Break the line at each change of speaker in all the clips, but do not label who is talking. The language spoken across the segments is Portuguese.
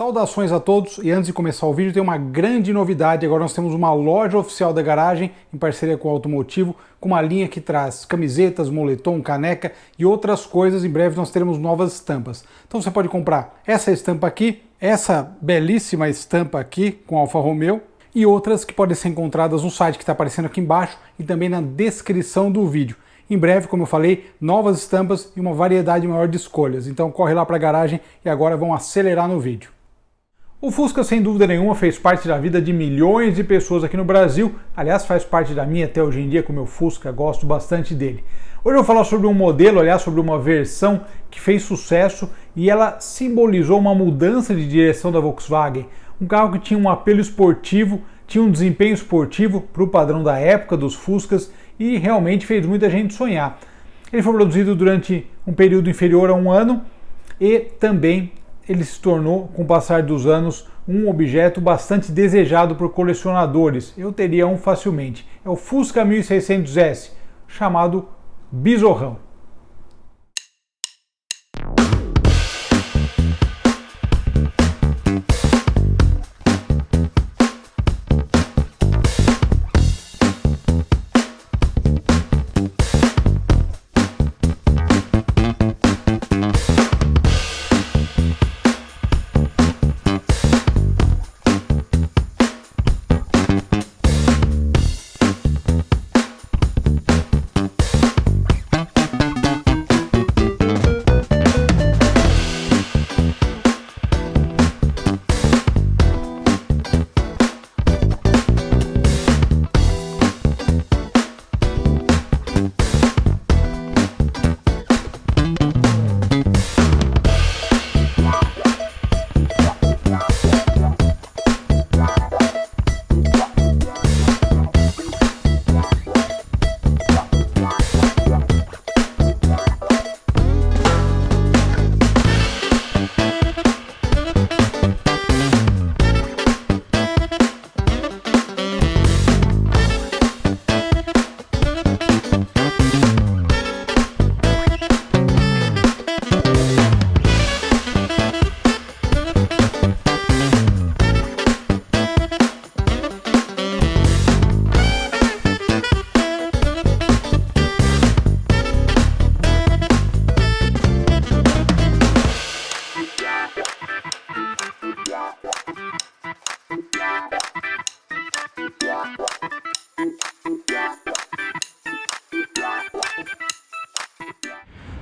Saudações a todos, e antes de começar o vídeo tem uma grande novidade. Agora nós temos uma loja oficial da garagem em parceria com o Automotivo, com uma linha que traz camisetas, moletom, caneca e outras coisas. Em breve nós teremos novas estampas. Então você pode comprar essa estampa aqui, essa belíssima estampa aqui com Alfa Romeo e outras que podem ser encontradas no site que está aparecendo aqui embaixo e também na descrição do vídeo. Em breve, como eu falei, novas estampas e uma variedade maior de escolhas. Então corre lá para a garagem e agora vamos acelerar no vídeo. O Fusca, sem dúvida nenhuma, fez parte da vida de milhões de pessoas aqui no Brasil. Aliás, faz parte da minha até hoje em dia com o meu Fusca, gosto bastante dele. Hoje eu vou falar sobre um modelo, aliás, sobre uma versão que fez sucesso e ela simbolizou uma mudança de direção da Volkswagen. Um carro que tinha um apelo esportivo, tinha um desempenho esportivo para o padrão da época dos Fuscas e realmente fez muita gente sonhar. Ele foi produzido durante um período inferior a um ano e também ele se tornou, com o passar dos anos, um objeto bastante desejado por colecionadores. Eu teria um facilmente. É o Fusca 1600S, chamado Bizorrão.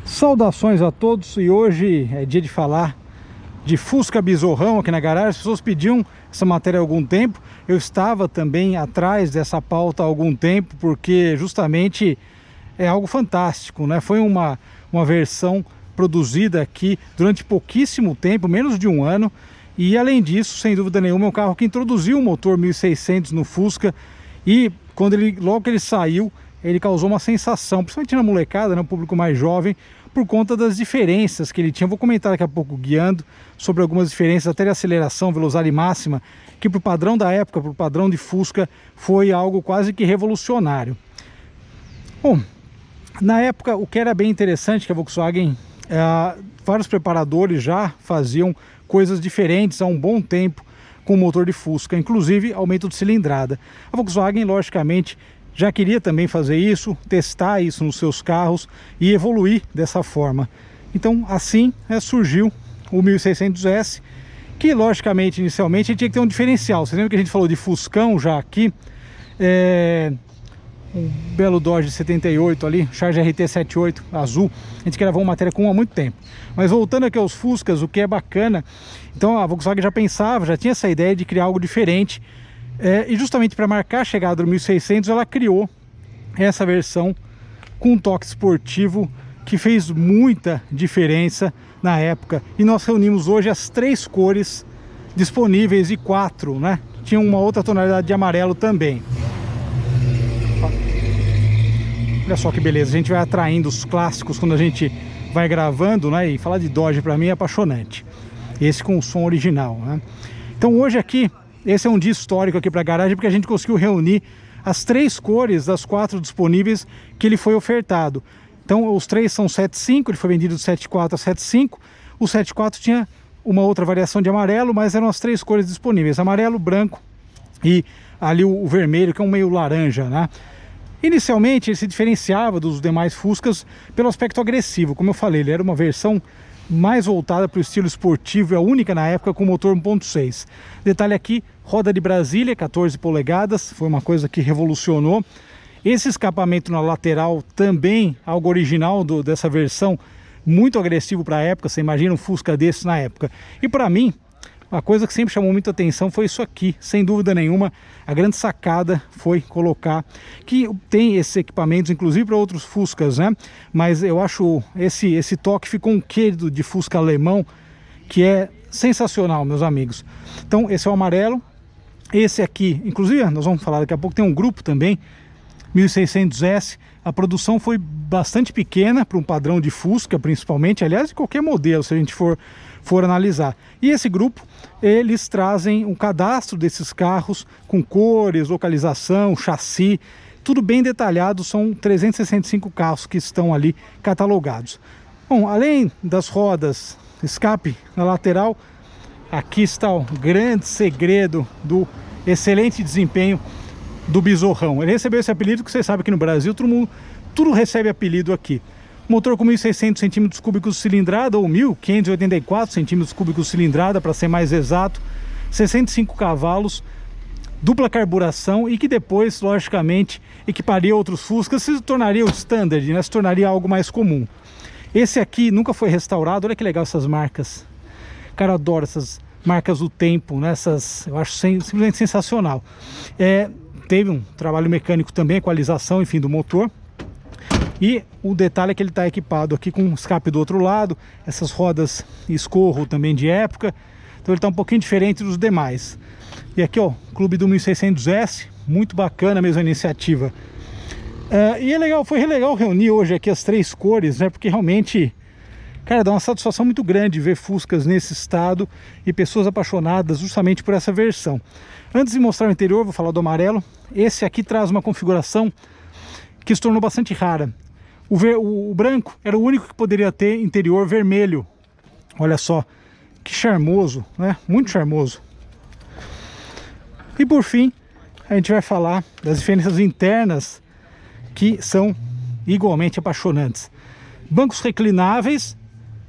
Saudações a todos, e hoje é dia de falar de Fusca Bizorrão aqui na garagem. As pessoas pediam essa matéria há algum tempo. Eu estava também atrás dessa pauta há algum tempo, porque justamente é algo fantástico, né? Foi uma versão produzida aqui durante pouquíssimo tempo, menos de um ano. E além disso, sem dúvida nenhuma, é um carro que introduziu o motor 1600 no Fusca. E logo que ele saiu, ele causou uma sensação, principalmente na molecada, né, o público mais jovem, por conta das diferenças que ele tinha. Eu vou comentar daqui a pouco, guiando, sobre algumas diferenças, até de aceleração, velocidade máxima, que para o padrão da época, para o padrão de Fusca, foi algo quase que revolucionário. Bom, na época, o que era bem interessante, que a Volkswagen, vários preparadores já faziam coisas diferentes há um bom tempo com o motor de Fusca, inclusive aumento de cilindrada. A Volkswagen, logicamente, já queria também fazer isso, testar isso nos seus carros e evoluir dessa forma. Então assim surgiu o 1600S, que logicamente inicialmente tinha que ter um diferencial. Você lembra que a gente falou de Fuscão já aqui? Um belo Dodge 78 ali, Charger RT 78 azul. A gente gravou uma matéria com há muito tempo. Mas voltando aqui aos Fuscas, o que é bacana, então a Volkswagen já pensava, já tinha essa ideia de criar algo diferente. E justamente para marcar a chegada do 1600, ela criou essa versão com um toque esportivo que fez muita diferença na época. E nós reunimos hoje as 3 cores disponíveis e 4, né? Tinha uma outra tonalidade de amarelo também. Olha só que beleza, a gente vai atraindo os clássicos quando a gente vai gravando, né? E falar de Dodge para mim é apaixonante. Esse com o som original, né? Então hoje aqui, esse é um dia histórico aqui para a garagem, porque a gente conseguiu reunir as 3 cores das 4 disponíveis que ele foi ofertado. Então os 3 são 7.5, ele foi vendido de 7.4 a 7.5. O 7.4 tinha uma outra variação de amarelo, mas eram as 3 cores disponíveis: amarelo, branco e ali o vermelho, que é um meio laranja, né? Inicialmente ele se diferenciava dos demais Fuscas pelo aspecto agressivo. Como eu falei, ele era uma versão mais voltada para o estilo esportivo, é a única na época com motor 1.6. Detalhe aqui, roda de Brasília, 14 polegadas, foi uma coisa que revolucionou. Esse escapamento na lateral também, algo original dessa versão, muito agressivo para a época. Você imagina um Fusca desse na época. E para mim, uma coisa que sempre chamou muita atenção foi isso aqui, sem dúvida nenhuma. A grande sacada foi colocar, que tem esses equipamentos, inclusive para outros Fuscas, né? Mas eu acho esse toque ficou um quê de Fusca alemão, que é sensacional, meus amigos. Então esse é o amarelo. Esse aqui, inclusive, nós vamos falar daqui a pouco, tem um grupo também, 1600S. A produção foi bastante pequena para um padrão de Fusca, principalmente, aliás, de qualquer modelo, se a gente for analisar. E esse grupo, eles trazem um cadastro desses carros com cores, localização, chassi, tudo bem detalhado. São 365 carros que estão ali catalogados. Bom, além das rodas, escape na lateral, aqui está o grande segredo do excelente desempenho do Bizorrão. Ele recebeu esse apelido que você sabe que no Brasil tudo recebe apelido aqui. Motor com 1.600 centímetros cúbicos de cilindrada, ou 1.584 centímetros cúbicos de cilindrada, para ser mais exato, 65 cavalos, dupla carburação, e que depois, logicamente, equiparia outros Fuscas, se tornaria o standard, né? Se tornaria algo mais comum. Esse aqui nunca foi restaurado. Olha que legal essas marcas. Cara, eu adoro essas marcas do tempo, né? Eu acho simplesmente sensacional. Teve um trabalho mecânico também, equalização, enfim, do motor. E o detalhe é que ele está equipado aqui com escape do outro lado, essas rodas escorro também de época. Então ele está um pouquinho diferente dos demais. E aqui, ó, Clube do 1600S, muito bacana mesmo a iniciativa. E foi legal reunir hoje aqui as 3 cores, né? Porque realmente, cara, dá uma satisfação muito grande ver Fuscas nesse estado e pessoas apaixonadas justamente por essa versão. Antes de mostrar o interior, vou falar do amarelo. Esse aqui traz uma configuração que se tornou bastante rara. O branco era o único que poderia ter interior vermelho. Olha só, que charmoso, né? Muito charmoso. E por fim, a gente vai falar das diferenças internas, que são igualmente apaixonantes. Bancos reclináveis,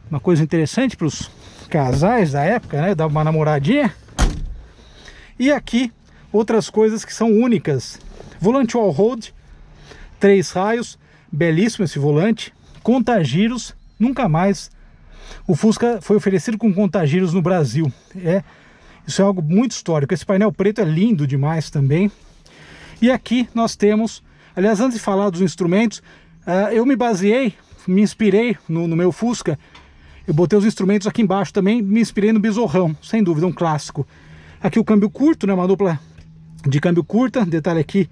uma coisa interessante para os casais da época, né? Dar uma namoradinha. E aqui, outras coisas que são únicas. Volante all-road, 3 raios, belíssimo esse volante. Contagiros, nunca mais o Fusca foi oferecido com contagiros no Brasil. Isso é algo muito histórico. Esse painel preto é lindo demais também. E aqui nós temos, aliás, antes de falar dos instrumentos, eu me inspirei no meu Fusca. Eu botei os instrumentos aqui embaixo também, me inspirei no Bizorrão, sem dúvida, um clássico. Aqui o câmbio curto, né, uma dupla de câmbio curta, detalhe aqui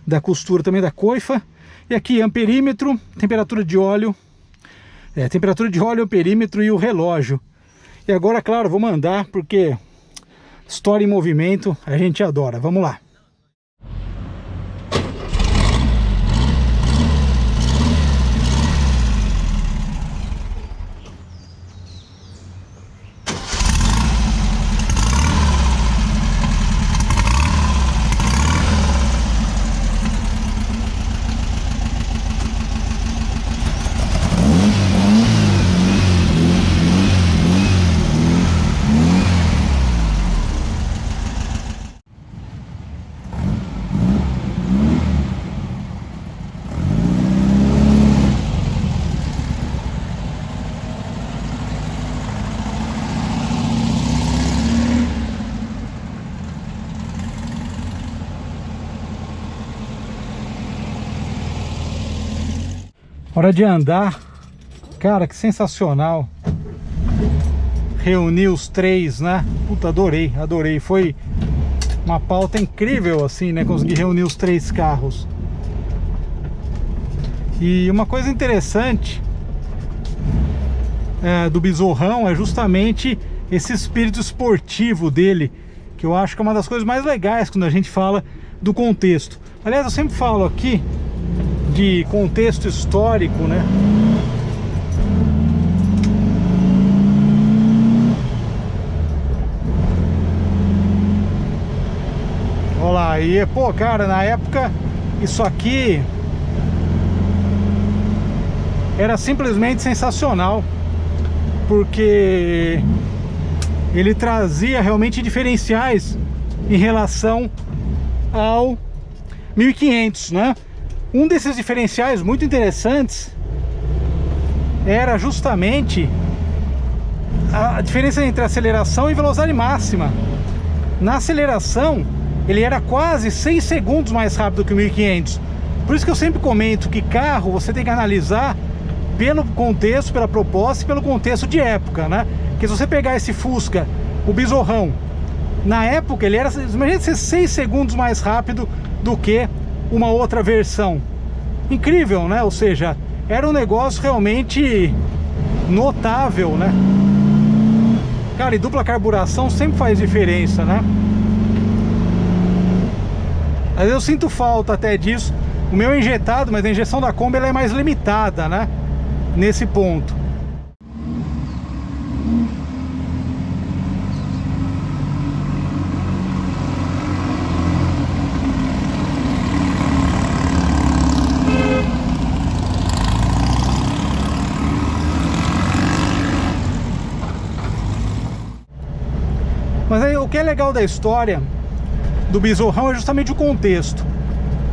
da costura também da coifa. E aqui amperímetro, temperatura de óleo, amperímetro e o relógio. E agora, claro, vou mandar, porque história em movimento a gente adora. Vamos lá. Hora de andar. Cara, que sensacional. Reunir os 3, né? Puta, adorei. Foi uma pauta incrível assim, né? Conseguir reunir os 3 carros. E uma coisa interessante do Bizorrão é justamente esse espírito esportivo dele, que eu acho que é uma das coisas mais legais quando a gente fala do contexto. Aliás, eu sempre falo aqui de contexto histórico, né? lá, e pô, cara, na época isso aqui era simplesmente sensacional, porque ele trazia realmente diferenciais em relação ao 1500, né? Um desses diferenciais muito interessantes era justamente a diferença entre aceleração e velocidade máxima. Na aceleração, ele era quase 6 segundos mais rápido que o 1500. Por isso que eu sempre comento que carro você tem que analisar pelo contexto, pela proposta e pelo contexto de época, né? Porque se você pegar esse Fusca, o Bizorrão, na época ele era, imagina ser 6 segundos mais rápido do que uma outra versão. Incrível, né? Ou seja, era um negócio realmente notável, né? Cara, e dupla carburação sempre faz diferença, né? Às vezes eu sinto falta até disso. O meu é injetado, mas a injeção da Kombi ela é mais limitada, né? Nesse ponto. Mas aí o que é legal da história do Bizorrão é justamente o contexto.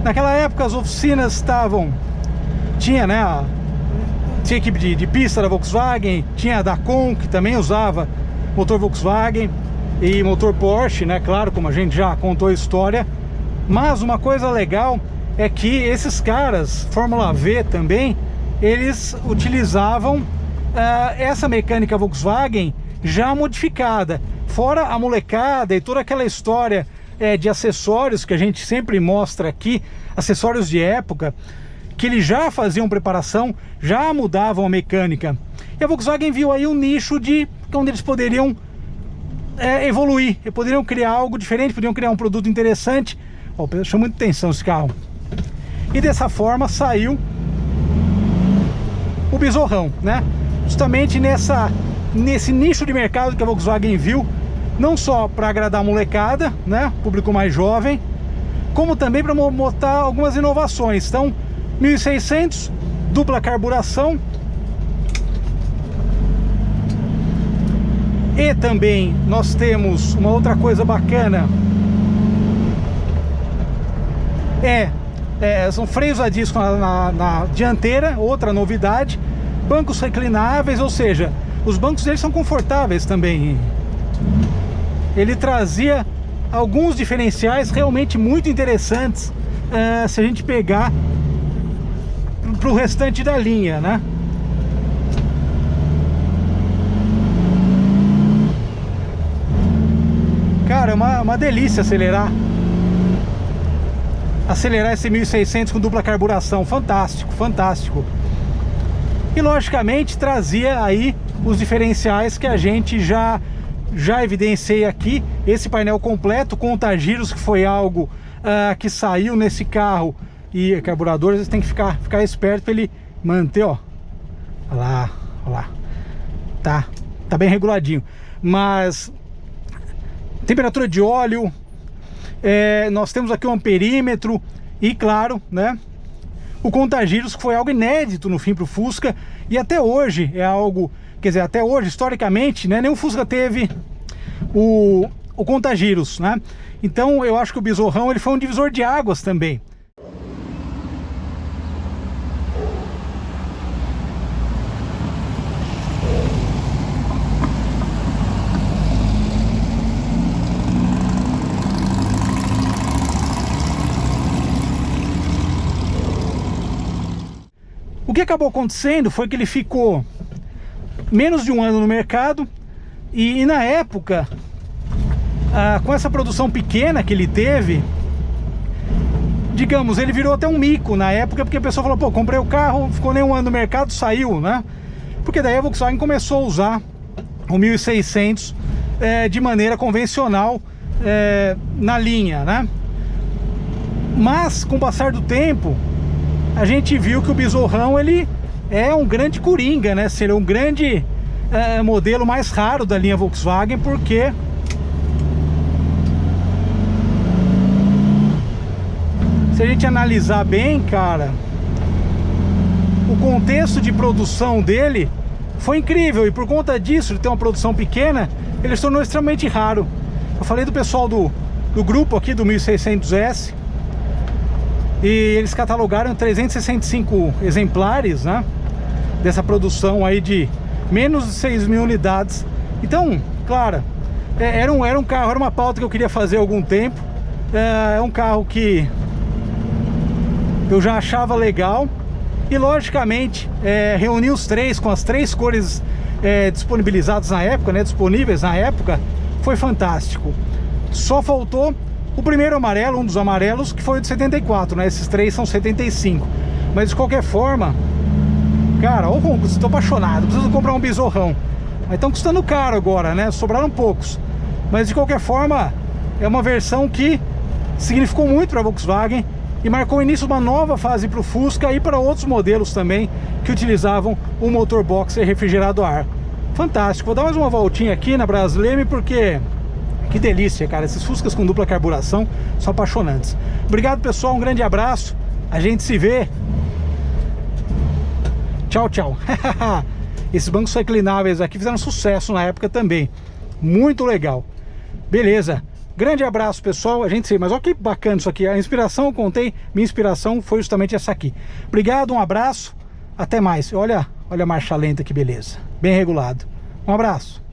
Naquela época as oficinas estavam... Tinha, né? Tinha equipe de pista da Volkswagen, tinha a Dacon, que também usava motor Volkswagen e motor Porsche, né? Claro, como a gente já contou a história. Mas uma coisa legal é que esses caras, Fórmula V também, eles utilizavam essa mecânica Volkswagen já modificada. Fora a molecada e toda aquela história de acessórios que a gente sempre mostra aqui, acessórios de época, que eles já faziam preparação, já mudavam a mecânica. E a Volkswagen viu aí um nicho onde eles poderiam evoluir, poderiam criar algo diferente, poderiam criar um produto interessante. Ó, chama muita atenção esse carro. E dessa forma saiu o Bizorrão, né? Justamente nesse nicho de mercado que a Volkswagen viu, não só para agradar a molecada, né, público mais jovem, como também para mostrar algumas inovações. Então, 1600, dupla carburação, e também nós temos uma outra coisa bacana, são freios a disco na dianteira, outra novidade, bancos reclináveis, ou seja, os bancos deles são confortáveis também. Ele trazia alguns diferenciais realmente muito interessantes se a gente pegar para o restante da linha, né? Cara, é uma delícia acelerar esse 1600 com dupla carburação. Fantástico, fantástico. E logicamente trazia aí os diferenciais que a gente já evidenciei aqui. Esse painel completo, conta-giros, que foi algo que saiu nesse carro. E carburador, vocês têm que ficar esperto para ele manter, ó. Olha lá, olha lá. Tá bem reguladinho. Mas temperatura de óleo, nós temos aqui um amperímetro e, claro, né, o conta-giros, que foi algo inédito no fim para o Fusca. E até hoje é algo, quer dizer, até hoje, historicamente, né, nenhum Fusca teve o conta-giros, né? Então eu acho que o Bizorrão ele foi um divisor de águas também. O que acabou acontecendo foi que ele ficou menos de um ano no mercado e na época, com essa produção pequena que ele teve, digamos, ele virou até um mico na época, porque a pessoa falou, pô, comprei o carro, ficou nem um ano no mercado, saiu, né? Porque daí a Volkswagen começou a usar o 1600 de maneira convencional na linha, né? Mas com o passar do tempo, a gente viu que o Bizorrão ele é um grande coringa, né? Seria um grande modelo mais raro da linha Volkswagen, porque se a gente analisar bem, cara, o contexto de produção dele foi incrível. E por conta disso, de ter uma produção pequena, ele se tornou extremamente raro. Eu falei do pessoal do grupo aqui do 1600S, e eles catalogaram 365 exemplares, né, dessa produção aí de menos de 6.000 unidades. Então, claro, era um carro, era uma pauta que eu queria fazer há algum tempo. É um carro que eu já achava legal. E logicamente, reunir os três com as três cores disponibilizadas na época, né, disponíveis na época, foi fantástico. Só faltou o primeiro amarelo, um dos amarelos, que foi o de 74, né? Esses três são 75. Mas de qualquer forma, cara, estou apaixonado, preciso comprar um besorrão. Mas estão custando caro agora, né? Sobraram poucos. Mas de qualquer forma, é uma versão que significou muito para a Volkswagen e marcou o início de uma nova fase para o Fusca e para outros modelos também que utilizavam o motor boxer refrigerado a ar. Fantástico. Vou dar mais uma voltinha aqui na Brasleme porque que delícia, cara. Esses Fuscas com dupla carburação são apaixonantes. Obrigado, pessoal. Um grande abraço. A gente se vê. Tchau, tchau. Esses bancos reclináveis aqui fizeram sucesso na época também. Muito legal. Beleza. Grande abraço, pessoal. A gente se vê. Mas olha que bacana isso aqui. A inspiração eu contei. Minha inspiração foi justamente essa aqui. Obrigado, um abraço. Até mais. Olha a marcha lenta, que beleza. Bem regulado. Um abraço.